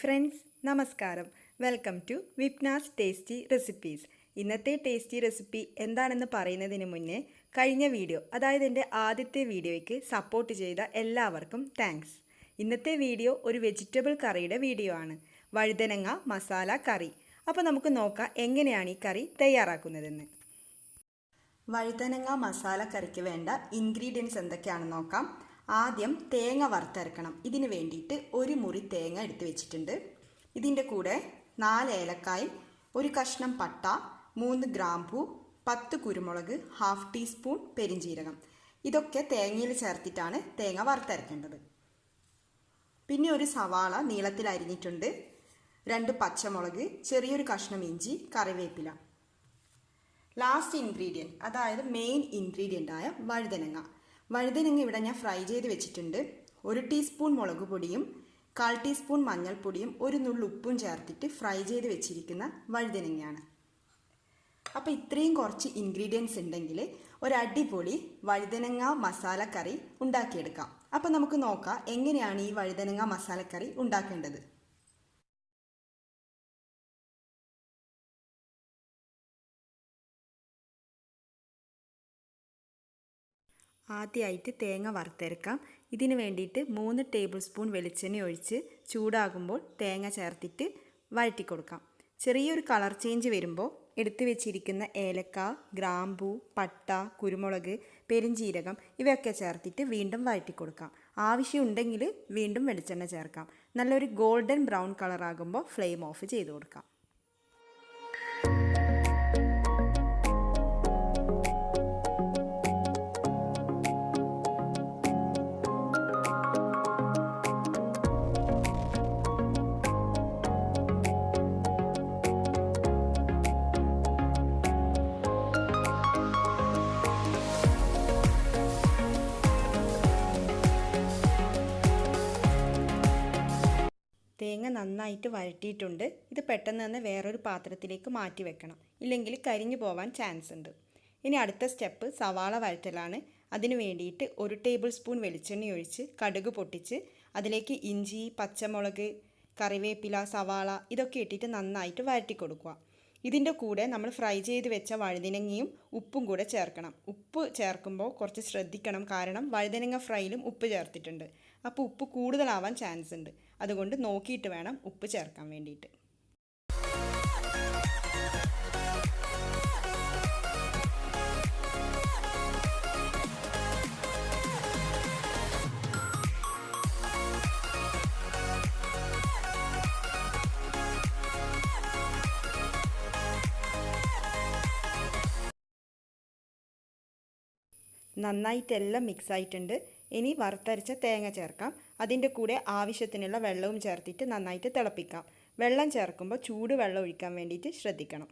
Friends, നമസ്കാരം. Welcome to Vipna's tasty recipes. ഇന്നത്തെ tasty recipe എന്താണെന്ന് പറയുന്നതിന് മുന്നേ കഴിഞ്ഞ വീഡിയോ, അതായത് എൻ്റെ ആദ്യത്തെ വീഡിയോയ്ക്ക് സപ്പോർട്ട് ചെയ്ത എല്ലാവർക്കും താങ്ക്സ്. ഇന്നത്തെ വീഡിയോ ഒരു വെജിറ്റബിൾ കറിയുടെ വീഡിയോ ആണ്, വഴുതനങ്ങ മസാല കറി. അപ്പോൾ നമുക്ക് നോക്കാം എങ്ങനെയാണ് ഈ കറി തയ്യാറാക്കുന്നതെന്ന്. വഴുതനങ്ങ മസാല കറിക്ക് വേണ്ട ഇൻഗ്രീഡിയൻസ് എന്തൊക്കെയാണെന്ന് നോക്കാം. ആദ്യം തേങ്ങ വറുത്തരക്കണം. ഇതിന് വേണ്ടിയിട്ട് ഒരു മുറി തേങ്ങ എടുത്ത് വെച്ചിട്ടുണ്ട്. ഇതിൻ്റെ കൂടെ 4 ഏലക്കായ്, ഒരു കഷ്ണം പട്ട, 3 ഗ്രാമ്പൂ, 10 കുരുമുളക്, 1/2 ടീസ്പൂൺ പെരിഞ്ജീരകം. ഇതൊക്കെ തേങ്ങയിൽ ചേർത്തിട്ടാണ് തേങ്ങ വറുത്തരക്കേണ്ടത്. പിന്നെ ഒരു സവാള നീളത്തിൽ അരിഞ്ഞിട്ടുണ്ട്, 2 പച്ചമുളക്, ചെറിയൊരു കഷ്ണം ഇഞ്ചി, കറിവേപ്പില. ലാസ്റ്റ് ഇൻഗ്രീഡിയൻറ്റ്, അതായത് മെയിൻ ഇൻഗ്രീഡിയൻ്റ് ആയ വഴുതനങ്ങ ഇവിടെ ഞാൻ ഫ്രൈ ചെയ്ത് വെച്ചിട്ടുണ്ട്. 1 ടീസ്പൂൺ മുളക് പൊടിയും 1/4 ടീസ്പൂൺ മഞ്ഞൾപ്പൊടിയും 1 നുള്ളു ഉപ്പും ചേർത്തിട്ട് ഫ്രൈ ചെയ്ത് വെച്ചിരിക്കുന്ന വഴുതനങ്ങയാണ്. അപ്പോൾ ഇത്രയും കുറച്ച് ഇൻഗ്രീഡിയൻസ് ഉണ്ടെങ്കിൽ ഒരു അടിപൊളി വഴുതനങ്ങ മസാല കറി ഉണ്ടാക്കിയെടുക്കാം. അപ്പോൾ നമുക്ക് നോക്കാം എങ്ങനെയാണ് ഈ വഴുതനങ്ങ മസാല കറി ഉണ്ടാക്കേണ്ടത്. ആദ്യമായിട്ട് തേങ്ങ വറുത്തെടുക്കാം. ഇതിന് വേണ്ടിയിട്ട് 3 ടേബിൾ സ്പൂൺ വെളിച്ചെണ്ണ ഒഴിച്ച് ചൂടാകുമ്പോൾ തേങ്ങ ചേർത്തിട്ട് വഴറ്റി കൊടുക്കാം. ചെറിയൊരു കളർ ചേഞ്ച് വരുമ്പോൾ എടുത്തു വെച്ചിരിക്കുന്ന ഏലക്ക, ഗ്രാമ്പൂ, പട്ട, കുരുമുളക്, പെരിഞ്ജീരകം ഇവയൊക്കെ ചേർത്തിട്ട് വീണ്ടും വഴറ്റി കൊടുക്കാം. ആവശ്യമുണ്ടെങ്കിൽ വീണ്ടും വെളിച്ചെണ്ണ ചേർക്കാം. നല്ലൊരു ഗോൾഡൻ ബ്രൗൺ കളറാകുമ്പോൾ ഫ്ലെയിം ഓഫ് ചെയ്ത് കൊടുക്കാം. തേങ്ങ നന്നായിട്ട് വഴറ്റിയിട്ടുണ്ട്. ഇത് പെട്ടെന്ന് തന്നെ വേറൊരു പാത്രത്തിലേക്ക് മാറ്റി വെക്കണം, ഇല്ലെങ്കിൽ കരിഞ്ഞു പോവാൻ ചാൻസ് ഉണ്ട്. ഇനി അടുത്ത സ്റ്റെപ്പ് സവാള വഴറ്റലാണ്. അതിന് വേണ്ടിയിട്ട് 1 ടേബിൾ സ്പൂൺ വെളിച്ചെണ്ണ ഒഴിച്ച് കടുക് പൊട്ടിച്ച് അതിലേക്ക് ഇഞ്ചി, പച്ചമുളക്, കറിവേപ്പില, സവാള ഇതൊക്കെ ഇട്ടിട്ട് നന്നായിട്ട് വഴറ്റി കൊടുക്കുക. ഇതിൻ്റെ കൂടെ നമ്മൾ ഫ്രൈ ചെയ്ത് വെച്ച വഴുതനങ്ങയും ഉപ്പും കൂടെ ചേർക്കണം. ഉപ്പ് ചേർക്കുമ്പോൾ കുറച്ച് ശ്രദ്ധിക്കണം, കാരണം വഴുതനങ്ങ ഫ്രൈയിലും ഉപ്പ് ചേർത്തിട്ടുണ്ട്. അപ്പോൾ ഉപ്പ് കൂടുതലാവാൻ ചാൻസ് ഉണ്ട്. അതുകൊണ്ട് നോക്കിയിട്ട് വേണം ഉപ്പ് ചേർക്കാൻ വേണ്ടിയിട്ട്. നന്നായിട്ടെല്ലാം മിക്സ് ആയിട്ടുണ്ട്. ഇനി വറുത്തരച്ച തേങ്ങ ചേർക്കാം. അതിൻ്റെ കൂടെ ആവശ്യത്തിനുള്ള വെള്ളവും ചേർത്തിട്ട് നന്നായിട്ട് തിളപ്പിക്കാം. വെള്ളം ചേർക്കുമ്പോൾ ചൂട് വെള്ളം ഒഴിക്കാൻ വേണ്ടിയിട്ട് ശ്രദ്ധിക്കണം.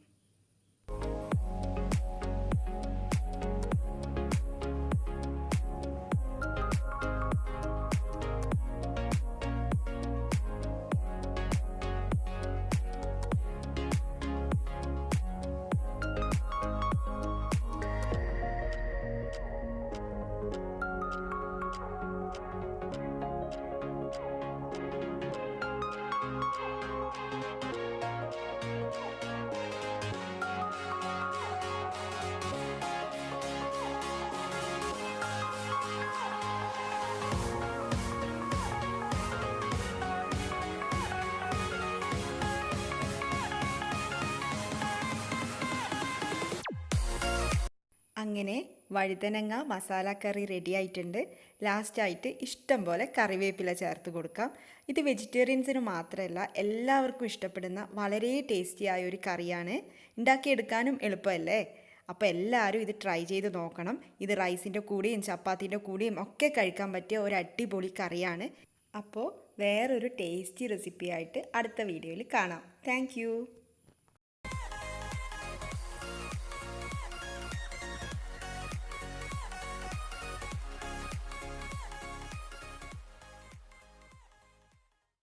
അങ്ങനെ വഴുതനങ്ങ മസാല കറി റെഡി ആയിട്ടുണ്ട്. ലാസ്റ്റായിട്ട് ഇഷ്ടം പോലെ കറിവേപ്പില ചേർത്ത് കൊടുക്കാം. ഇത് വെജിറ്റേറിയൻസിന് മാത്രമല്ല എല്ലാവർക്കും ഇഷ്ടപ്പെടുന്ന വളരെ ടേസ്റ്റിയായ ഒരു കറിയാണ്. ഉണ്ടാക്കിയെടുക്കാനും എളുപ്പമല്ലേ? അപ്പോൾ എല്ലാവരും ഇത് ട്രൈ ചെയ്ത് നോക്കണം. ഇത് റൈസിൻ്റെ കൂടെയും ചപ്പാത്തിൻ്റെ കൂടെയും ഒക്കെ കഴിക്കാൻ പറ്റിയ ഒരു അടിപൊളി കറിയാണ്. അപ്പോൾ വേറൊരു ടേസ്റ്റി റെസിപ്പിയായിട്ട് അടുത്ത വീഡിയോയിൽ കാണാം. താങ്ക്